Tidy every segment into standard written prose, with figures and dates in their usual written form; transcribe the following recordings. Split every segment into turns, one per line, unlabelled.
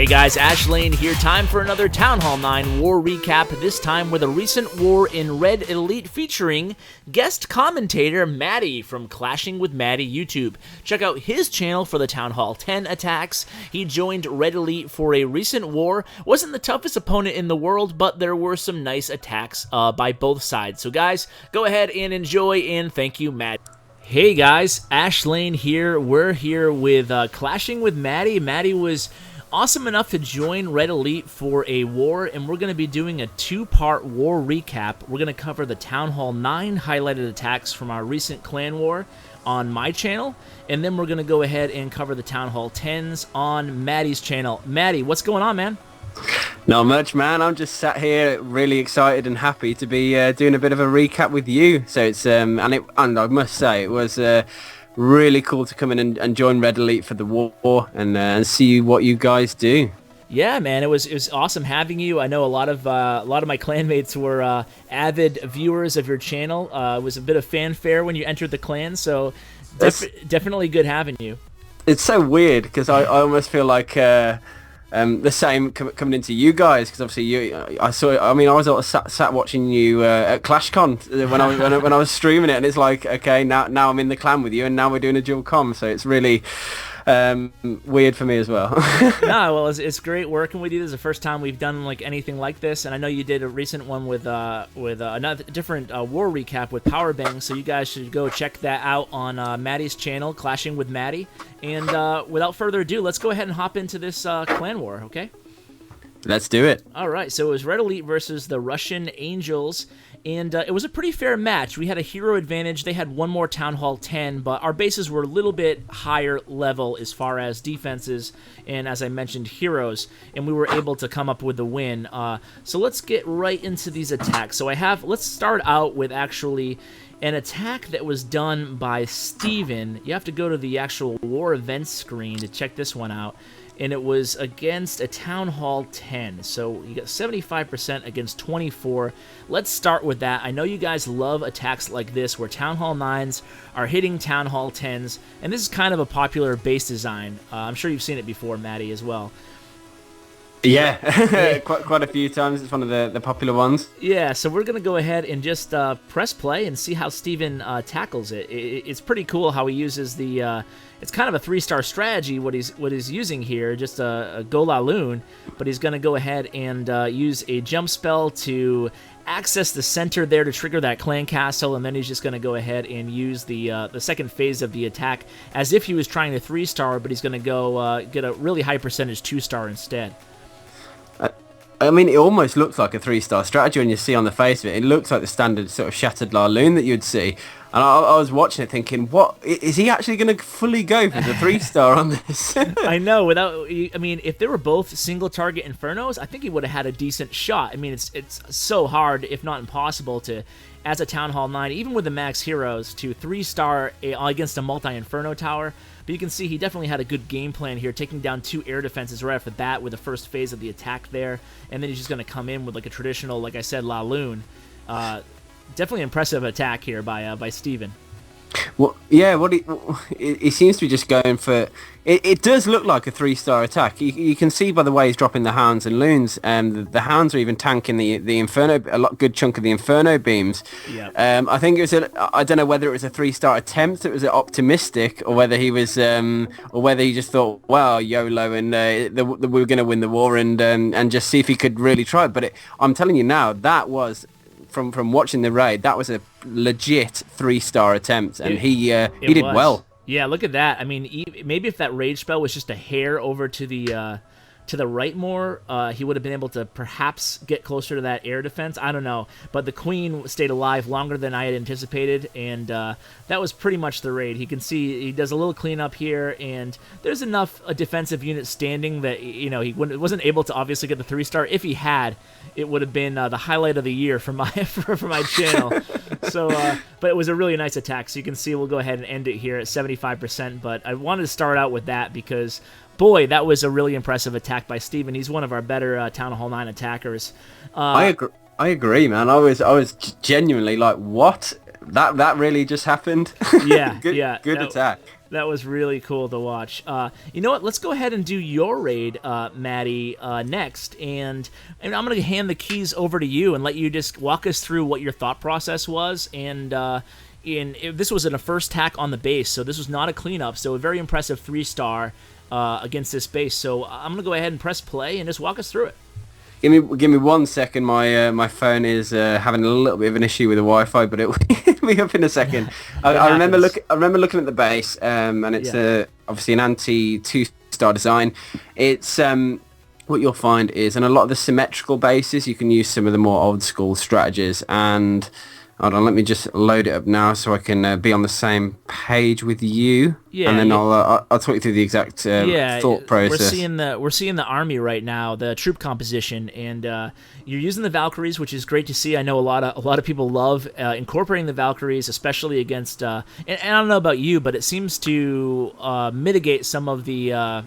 Hey guys, Ashlane here. Time for another Town Hall 9 war recap, this time with a recent war in Red Elite featuring guest commentator Maddie from Clashing with Maddie YouTube. Check out his channel for the Town Hall 10 attacks. He joined Red Elite for a recent war. Wasn't the toughest opponent in the world, but there were some nice attacks by both sides. So guys, go ahead and enjoy, and thank you, Matt. Hey guys, Ashlane here. We're here with Clashing with Maddie. Maddie was awesome enough to join Red Elite for a war, and we're going to be doing a two-part war recap. We're going to cover the Town Hall 9 highlighted attacks from our recent clan war on my channel, and then we're going to go ahead and cover the Town Hall 10s on Maddie's channel. Maddie, what's going on, man?
Not much, man. I'm just sat here really excited and happy to be doing a bit of a recap with you. So it's and I must say it was really cool to come in and join Red Elite for the war and see what you guys do.
Yeah, man, it was awesome having you. I know a lot of my clanmates were avid viewers of your channel. It was a bit of fanfare when you entered the clan, so definitely good having you. It's
so weird because I almost feel like the same coming into you guys, because obviously I was sat watching you at ClashCon when I was streaming it, and it's like, okay, now I'm in the clan with you, and now we're doing a dual com, so it's really weird for me as well.
No, well, it's great working with you. This is the first time we've done like anything like this, and I know you did a recent one with another different war recap with Powerbang, so you guys should go check that out on Maddie's channel, Clashing with Maddie. And without further ado, let's go ahead and hop into this clan war, okay?
Let's do it.
All right, so it was Red Elite versus the Russian Angels, and it was a pretty fair match. We had a hero advantage. They had one more Town Hall 10, but our bases were a little bit higher level as far as defenses and, as I mentioned, heroes, and we were able to come up with the win. So let's get right into these attacks. So let's start out with actually an attack that was done by Steven. You have to go to the actual war events screen to check this one out. And it was against a Town Hall 10. So you got 75% against 24. Let's start with that. I know you guys love attacks like this where Town Hall 9s are hitting Town Hall 10s. And this is kind of a popular base design. I'm sure you've seen it before, Maddie, as well.
Yeah, quite a few times. It's one of the popular ones.
Yeah, so we're going to go ahead and just press play and see how Steven tackles it. It's pretty cool how he uses the... it's kind of a 3-star strategy, what he's using here, just a go laoon, but he's going to go ahead and use a jump spell to access the center there to trigger that clan castle, and then he's just going to go ahead and use the second phase of the attack as if he was trying to 3-star, but he's going to go get a really high percentage 2-star instead.
I mean, it almost looks like a 3-star strategy when you see on the face of it. It looks like the standard sort of shattered laoon that you'd see. And I was watching it thinking, what, is he actually going to fully go for the 3-star on this?
I know, if they were both single target Infernos, I think he would have had a decent shot. I mean, it's so hard, if not impossible, to, as a Town Hall 9, even with the max heroes, to 3-star against a multi-Inferno tower. But you can see he definitely had a good game plan here, taking down 2 air defenses right off the bat with the first phase of the attack there. And then he's just going to come in with like a traditional, like I said, laoon. Definitely impressive attack here by Steven.
Well, yeah, he seems to be just going for... It does look like a 3-star attack. You can see by the way he's dropping the hounds and loons, and the hounds are even tanking the Inferno, good chunk of the Inferno beams.
Yeah.
I think it was I don't know whether it was a 3-star attempt, it was optimistic, or whether he was, or whether he just thought, well, YOLO, and we were going to win the war, and just see if he could really try. But I'm telling you now, that was... From watching the raid, that was a legit 3-star attempt, and he did well.
Yeah, look at that. I mean, maybe if that rage spell was just a hair over to the right more, he would have been able to perhaps get closer to that air defense. I don't know, but the queen stayed alive longer than I had anticipated, and that was pretty much the raid. You can see he does a little cleanup here, and there's enough a defensive unit standing that he wasn't able to obviously get the 3-star. If he had, it would have been the highlight of the year for my for my channel. So, but it was a really nice attack. So you can see we'll go ahead and end it here at 75%. But I wanted to start out with that because, boy, that was a really impressive attack by Steven. He's one of our better Town Hall 9 attackers.
I agree, man. I was genuinely like, what? That really just happened?
Yeah,
good
yeah.
Good attack.
That was really cool to watch. You know what? Let's go ahead and do your raid, Maddie, next. And I'm going to hand the keys over to you and let you just walk us through what your thought process was. And this was in a first tack on the base, so this was not a cleanup. So a very impressive 3-star against this base. So I'm going to go ahead and press play and just walk us through it.
Give me 1 second. My phone is having a little bit of an issue with the Wi-Fi, but it'll be up in a second. I remember looking at the base, and it's obviously an anti 2-star design. It's what you'll find is, in a lot of the symmetrical bases, you can use some of the more old school strategies. And hold on, let me just load it up now so I can be on the same page with you. Yeah, and then I'll talk you through the exact thought process.
We're seeing the army right now, the troop composition, and you're using the Valkyries, which is great to see. I know a lot of people love incorporating the Valkyries, especially against. And I don't know about you, but it seems to mitigate some of the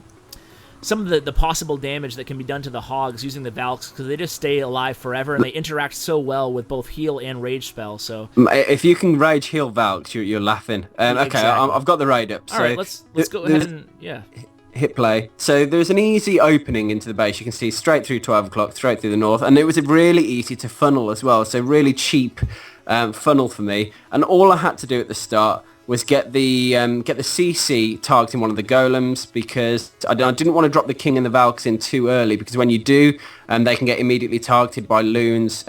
possible damage that can be done to the hogs using the Valks, because they just stay alive forever and they interact so well with both heal and rage spell. So
if you can rage heal Valks, you're laughing. Okay, exactly. I've got the raid up.
All right, let's go ahead and
hit play. So there's an easy opening into the base. You can see straight through 12 o'clock, straight through the north, and it was really easy to funnel as well. So really cheap funnel for me. And all I had to do at the start was get the CC targeting one of the golems, because I didn't want to drop the king and the Valks in too early, because when you do, they can get immediately targeted by loons,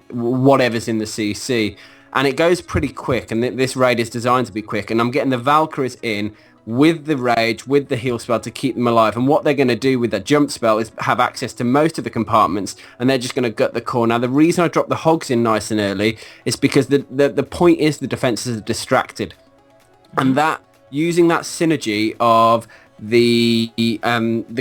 whatever's in the CC. And it goes pretty quick, and this raid is designed to be quick. And I'm getting the Valkyries in with the rage, with the heal spell to keep them alive. And what they're going to do with that jump spell is have access to most of the compartments, and they're just going to gut the core. Now, the reason I dropped the hogs in nice and early is because the point is the defenses are distracted. And that, using that synergy of the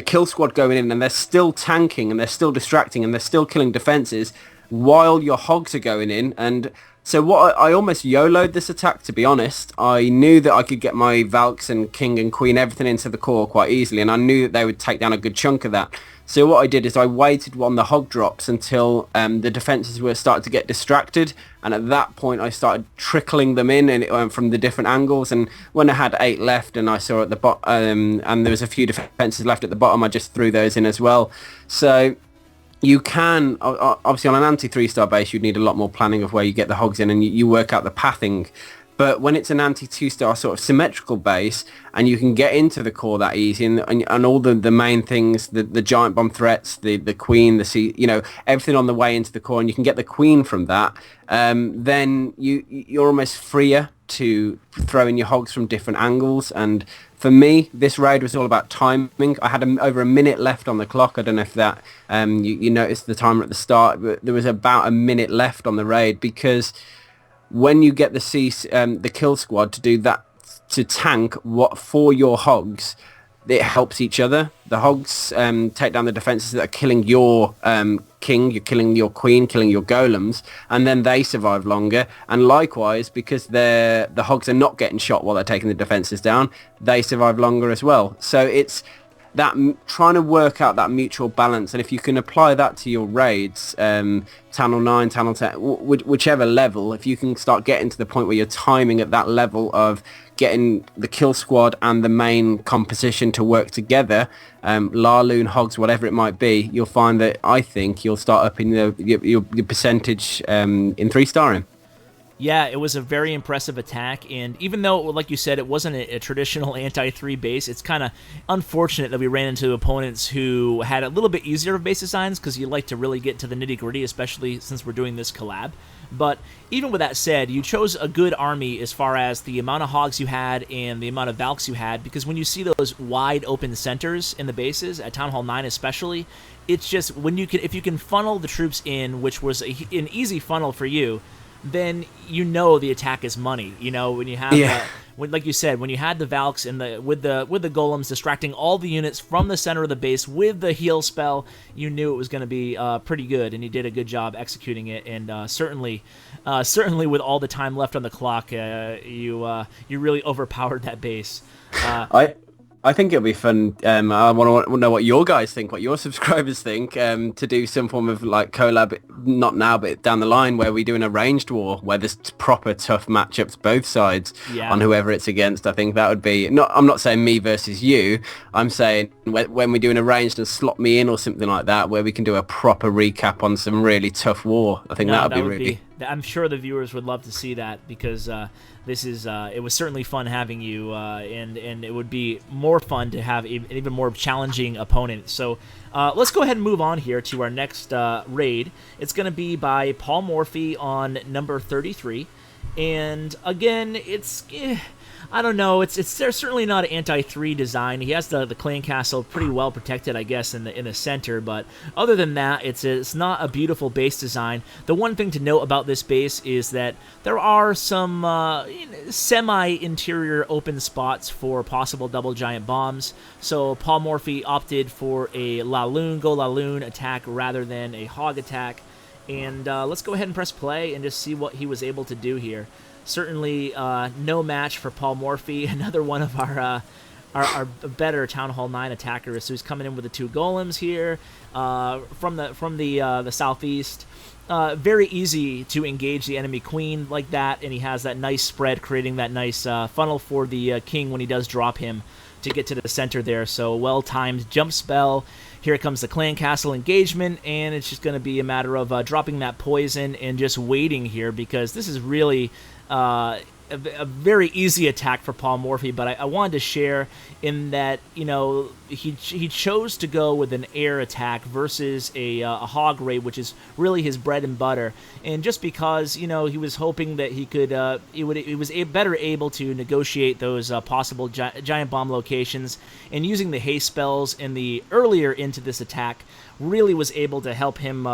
kill squad going in, and they're still tanking and they're still distracting and they're still killing defenses while your hogs are going in. And so what I almost YOLO'd this attack, to be honest. I knew that I could get my Valks and King and Queen, everything into the core quite easily, and I knew that they would take down a good chunk of that. So what I did is I waited on the hog drops until the defenses were starting to get distracted, and at that point I started trickling them in, and it went from the different angles. And when I had 8 left and I saw at the bottom, and there was a few defenses left at the bottom, I just threw those in as well. So you can, obviously on an anti-3-star base, you'd need a lot more planning of where you get the hogs in, and you work out the pathing. But when it's an anti-2-star sort of symmetrical base, and you can get into the core that easy, and all the main things, the giant bomb threats, the queen, the sea, everything on the way into the core, and you can get the queen from that, then you're almost freer to throw in your hogs from different angles. And for me, this raid was all about timing. I had over a minute left on the clock. I don't know if that you noticed the timer at the start, but there was about a minute left on the raid, because when you get the kill squad to do that, to tank what for your hogs, it helps each other. The hogs take down the defenses that are killing your king, you're killing your queen, killing your golems, and then they survive longer. And likewise, because the hogs are not getting shot while they're taking the defenses down, they survive longer as well. So it's that trying to work out that mutual balance. And if you can apply that to your raids, Channel 9, Channel 10, whichever level, if you can start getting to the point where you're timing at that level of getting the kill squad and the main composition to work together, laoon, hogs, whatever it might be, you'll find that I think you'll start upping your percentage in 3-starring.
Yeah, it was a very impressive attack, and even though, like you said, it wasn't a traditional anti-3 base, it's kind of unfortunate that we ran into opponents who had a little bit easier of base designs, because you like to really get to the nitty-gritty, especially since we're doing this collab. But even with that said, you chose a good army as far as the amount of hogs you had and the amount of Valks you had, because when you see those wide open centers in the bases, at Town Hall 9 especially, it's just, if you can funnel the troops in, which was an easy funnel for you, then the attack is money. When you have like you said, when you had the Valks and with the golems distracting all the units from the center of the base with the heal spell, you knew it was going to be pretty good, and you did a good job executing it. And certainly with all the time left on the clock, you really overpowered that base.
I think it'll be fun. I want to know what your guys think, what your subscribers think, to do some form of like collab, not now, but down the line, where we do an arranged war, where there's proper tough matchups both sides
Yeah.
on whoever it's against. I think that would be, not. I'm not saying me versus you. I'm saying when we do an arranged and slot me in or something like that, where we can do a proper recap on some really tough war. I think
No,
that would be really.
I'm sure the viewers would love to see that because this is it was certainly fun having you, and it would be more fun to have an even more challenging opponent. So let's go ahead and move on here to our next raid. It's going to be by Paul Morphy on number 33, and again, it's. I don't know. It's certainly not an anti-3 design. He has the clan castle pretty well protected, I guess, in the center. But other than that, it's not a beautiful base design. The one thing to note about this base is that there are some semi-interior open spots for possible double giant bombs. So Paul Morphy opted for a laoon attack rather than a hog attack. And let's go ahead and press play and just see what he was able to do here. Certainly no match for Paul Morphy, another one of our better Town Hall 9 attackers. So he's coming in with the 2 golems here from the southeast. Very easy to engage the enemy queen like that, and he has that nice spread, creating that nice funnel for the king when he does drop him to get to the center there. So well-timed jump spell. Here comes the clan castle engagement, and it's just going to be a matter of dropping that poison and just waiting here, because this is really a very easy attack for Paul Morphy. But I wanted to share in that, you know, he chose to go with an air attack versus a hog raid, which is really his bread and butter. And just because, you know, he was hoping that he could, he was better able to negotiate those possible giant bomb locations, and using the haste spells in the earlier into this attack really was able to help him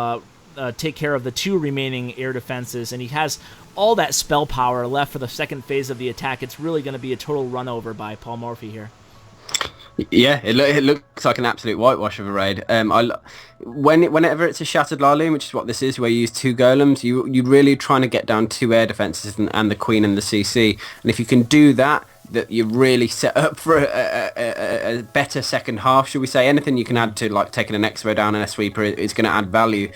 take care of the 2 remaining air defenses, and he has all that spell power left for the second phase of the attack. It's really going to be a total run over by Paul Morphy here.
Yeah, it looks like an absolute whitewash of a raid. Whenever it's a shattered laoon, which is what this is, where you use 2 golems, you're really trying to get down 2 air defenses and the queen and the CC. And if you can do that, that you're really set up for a better second half, should we say. Anything you can add to, like taking an X-ray down and a sweeper, is going to add value.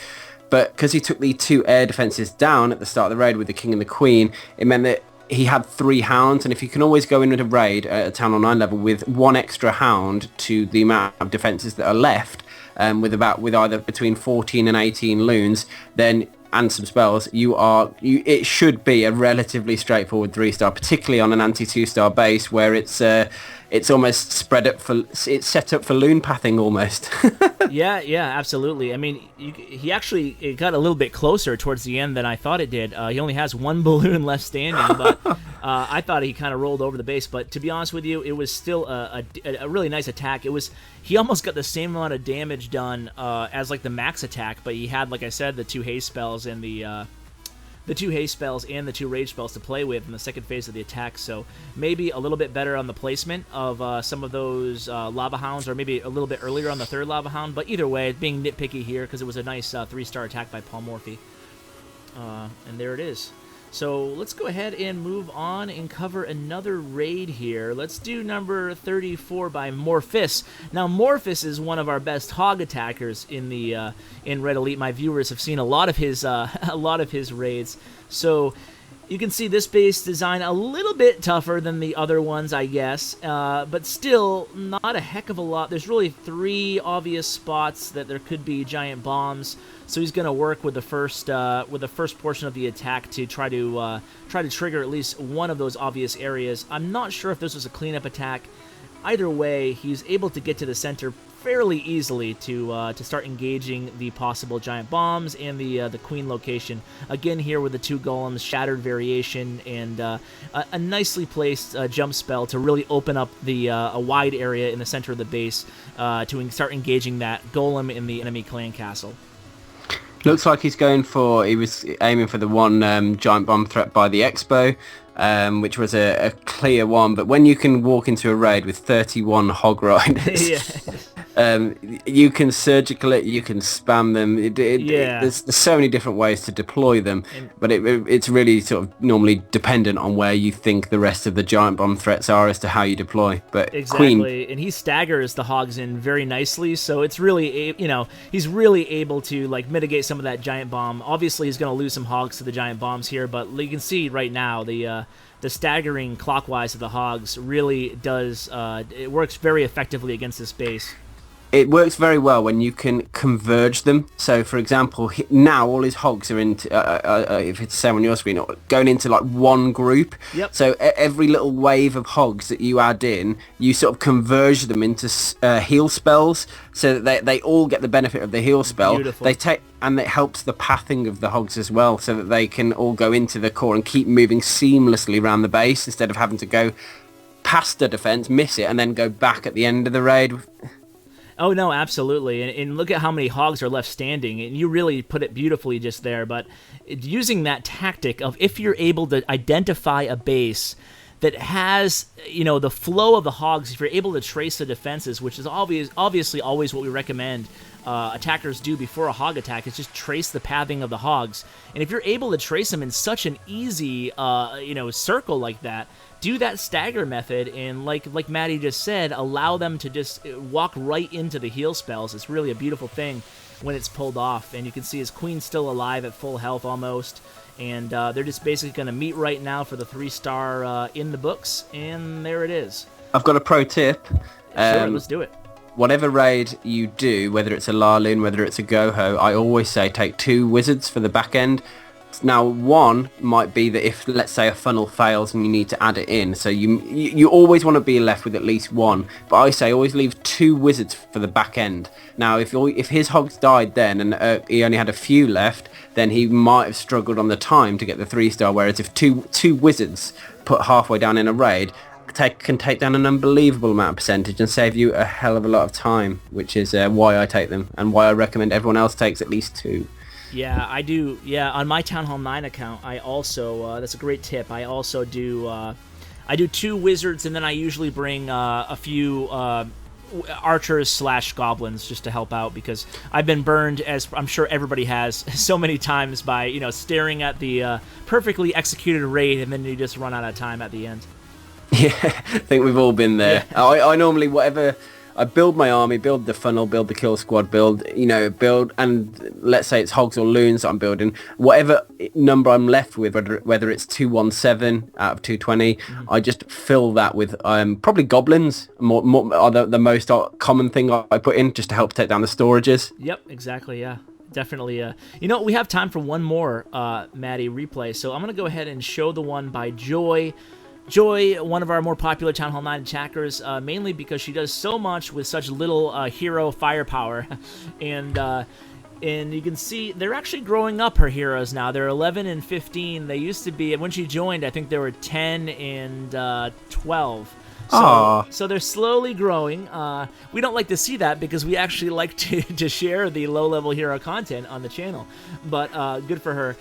But because he took the 2 air defenses down at the start of the raid with the king and the queen, it meant that he had 3 hounds, and if you can always go into a raid at a Town Hall 9 level with 1 extra hound to the amount of defenses that are left, with either between 14 and 18 loons, then and some spells, it should be a relatively straightforward 3-star, particularly on an anti-2-star base where it's almost it's set up for loon pathing almost.
Yeah, absolutely. I mean, he actually got a little bit closer towards the end than I thought it did. He only has 1 balloon left standing, but I thought he kind of rolled over the base. But to be honest with you, it was still a really nice attack. He almost got the same amount of damage done as like the max attack, but he had, like I said, the 2 haste spells and the 2 haste spells and the 2 rage spells to play with in the second phase of the attack. So maybe a little bit better on the placement of some of those lava hounds, or maybe a little bit earlier on the 3rd lava hound. But either way, being nitpicky here, because it was a nice 3-star attack by Paul Morphy. And there it is. So let's go ahead and move on and cover another raid here. Let's do number 34 by Morphis. Now, Morphis is one of our best hog attackers in the in Red Elite. My viewers have seen a lot of his raids. So you can see this base design a little bit tougher than the other ones, I guess, but still not a heck of a lot. There's really 3 obvious spots that there could be giant bombs. So he's going to work with the first portion of the attack to try to trigger at least one of those obvious areas. I'm not sure if this was a cleanup attack. Either way, he's able to get to the center fairly easily to start engaging the possible giant bombs and the queen location. Again, here with the 2 golems, shattered variation, and a nicely placed jump spell to really open up a wide area in the center of the base to start engaging that golem in the enemy clan castle.
Looks like he was aiming for the 1 giant bomb threat by the Expo, which was a clear one. But when you can walk into a raid with 31 hog riders,
Yeah.
You can surgical it, you can spam them.
Yeah.
There's so many different ways to deploy them, but it's really sort of normally dependent on where you think the rest of the giant bomb threats are as to how you deploy. But
Exactly,
Queen,
and he staggers the hogs in very nicely, so it's really, he's really able to like mitigate some of that giant bomb. Obviously, he's going to lose some hogs to the giant bombs here, but you can see right now the staggering clockwise of the hogs really does it works very effectively against this base.
it works very well when you can converge them. So, for example, now all his hogs are into, if it's the same on your screen, going into like one group.
Yep.
So every little wave of hogs that you add in, you sort of converge them into heal spells, so that they all get the benefit of the heal spell.
Beautiful.
And it helps the pathing of the hogs as well, so that they can all go into the core and keep moving seamlessly around the base instead of having to go past the defense, miss it, and then go back at the end of the raid.
Oh, no, absolutely. And look at how many hogs are left standing. And you really put it beautifully just there. But using that tactic of if you're able to identify a base that has, the flow of the hogs, if you're able to trace the defenses, which is obviously always what we recommend attackers do before a hog attack, is just trace the pathing of the hogs. And if you're able to trace them in such an easy, circle like that, do that stagger method, and like Maddie just said, allow them to just walk right into the heal spells. It's really a beautiful thing when it's pulled off. And you can see his queen's still alive at full health almost. And they're just basically going to meet right now for the 3-star in the books. And there it is.
I've got a pro tip.
Sure, let's do it.
Whatever raid you do, whether it's a laoon, whether it's a goho, I always say take 2 wizards for the back end. Now, one might be that if, let's say, a funnel fails and you need to add it in, so you always want to be left with at least 1. But I say always leave 2 wizards for the back end. Now, if his hogs died then and he only had a few left, then he might have struggled on the time to get the 3-star. Whereas if two wizards put halfway down in a raid can take down an unbelievable amount of percentage and save you a hell of a lot of time, which is why I take them and why I recommend everyone else takes at least 2.
Yeah, I do. Yeah, on my Town Hall 9 account, I also, that's a great tip, I also do, I do 2 wizards, and then I usually bring a few archers / goblins just to help out, because I've been burned, as I'm sure everybody has, so many times by, staring at the perfectly executed raid, and then you just run out of time at the end.
Yeah, I think we've all been there. Yeah. I normally, I build my army, build the funnel, build the kill squad, build, and let's say it's hogs or loons that I'm building, whatever number I'm left with, whether it's 217 out of 220, I just fill that with probably goblins, more are the most common thing I put in, just to help take down the storages.
Yep, exactly, yeah. Definitely. We have time for one more Maddie replay, so I'm going to go ahead and show the one by Joy. Joy, one of our more popular Town Hall 9 attackers, mainly because she does so much with such little hero firepower. And you can see they're actually growing up, her heroes now. They're 11 and 15. They used to be, when she joined, I think they were 10 and 12. So they're slowly growing. We don't like to see that because we actually like to share the low-level hero content on the channel. But good for her.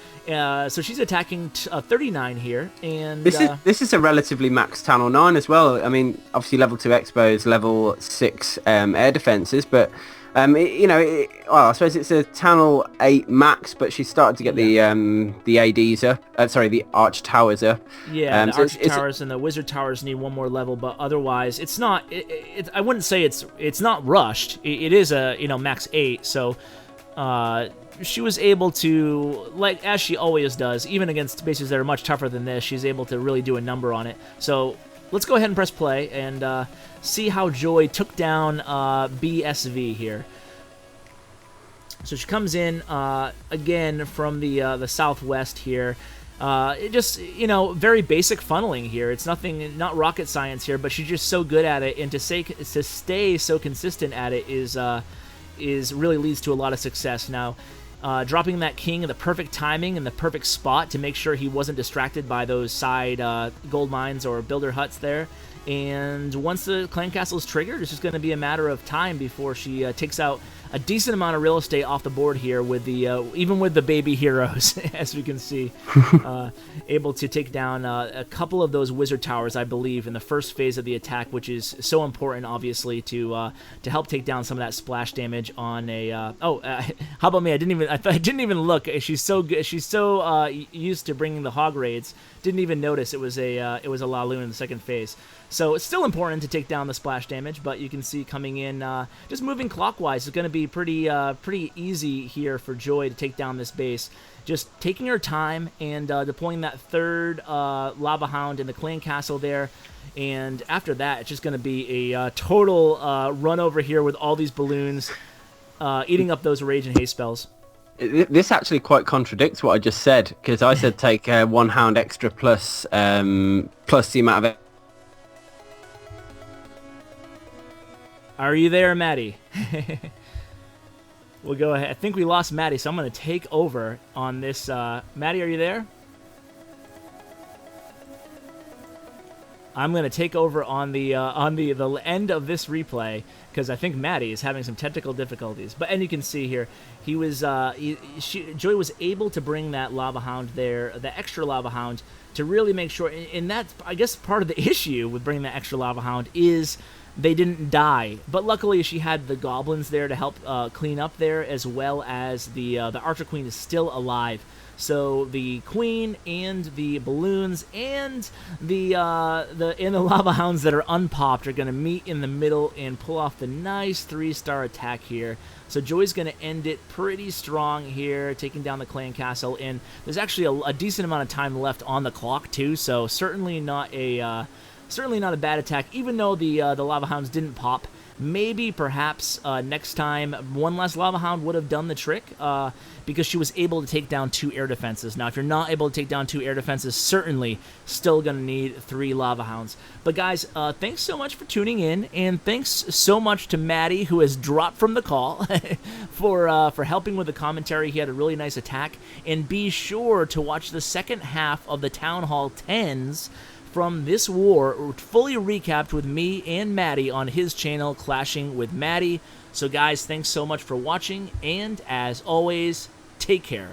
So she's attacking Th9 here. And
this is a relatively max Town Hall 9 as well. I mean, obviously level 2 expos, level 6 air defenses, but I suppose it's a Town Hall 8 max, but she's started to get the ADs up. The Arch Towers up.
Yeah, the Arch Towers and the Wizard Towers need one more level, but otherwise, it's not. I wouldn't say it's not rushed. It is a max 8, so she was able to, like as she always does, even against bases that are much tougher than this, she's able to really do a number on it. So let's go ahead and press play and see how Joy took down BSV here. So she comes in again from the southwest here. It just, very basic funneling here. It's not rocket science here, but she's just so good at it, and to stay so consistent at it is really leads to a lot of success. Now, dropping that king in the perfect timing and the perfect spot to make sure he wasn't distracted by those side gold mines or builder huts there. And once the clan castle is triggered, it's just going to be a matter of time before she takes out a decent amount of real estate off the board here with the even with the baby heroes, as we can see, able to take down a couple of those wizard towers, I believe, in the first phase of the attack, which is so important, obviously, to help take down some of that splash damage on a. How about me? I didn't even look. She's so good. She's so used to bringing the hog raids. Didn't even notice it was a laoon in the second phase. So it's still important to take down the splash damage, but you can see coming in, just moving clockwise is going to be pretty easy here for Joy to take down this base. Just taking her time and deploying that third Lava Hound in the clan castle there. And after that, it's just going to be a total run over here with all these balloons eating up those rage and haste spells.
This actually quite contradicts what I just said, because I said take 1 hound extra plus the amount of...
Are you there, Maddie? We'll go ahead. I think we lost Maddie, so I'm going to take over on this. Maddie, are you there? I'm going to take over on the end of this replay because I think Maddie is having some technical difficulties. And you can see here, he was Joy was able to bring that Lava Hound there, the extra Lava Hound, to really make sure. And that's, I guess, part of the issue with bringing that extra Lava Hound is they didn't die. But luckily, she had the goblins there to help clean up there, as well as the Archer Queen is still alive. So the Queen and the balloons and the Lava Hounds that are unpopped are going to meet in the middle and pull off the nice 3-star attack here. So Joy's going to end it pretty strong here, taking down the clan castle. And there's actually a decent amount of time left on the clock too, so certainly not a bad attack. Even though the Lava Hounds didn't pop, maybe perhaps next time one less Lava Hound would have done the trick, because she was able to take down 2 air defenses. Now, if you're not able to take down 2 air defenses, certainly still going to need 3 Lava Hounds. But guys, thanks so much for tuning in, and thanks so much to Maddie, who has dropped from the call, for helping with the commentary. He had a really nice attack. And be sure to watch the second half of the Town Hall 10s from this war, fully recapped with me and Maddie on his channel, Clashing with Maddie. So guys, thanks so much for watching, and as always, take care.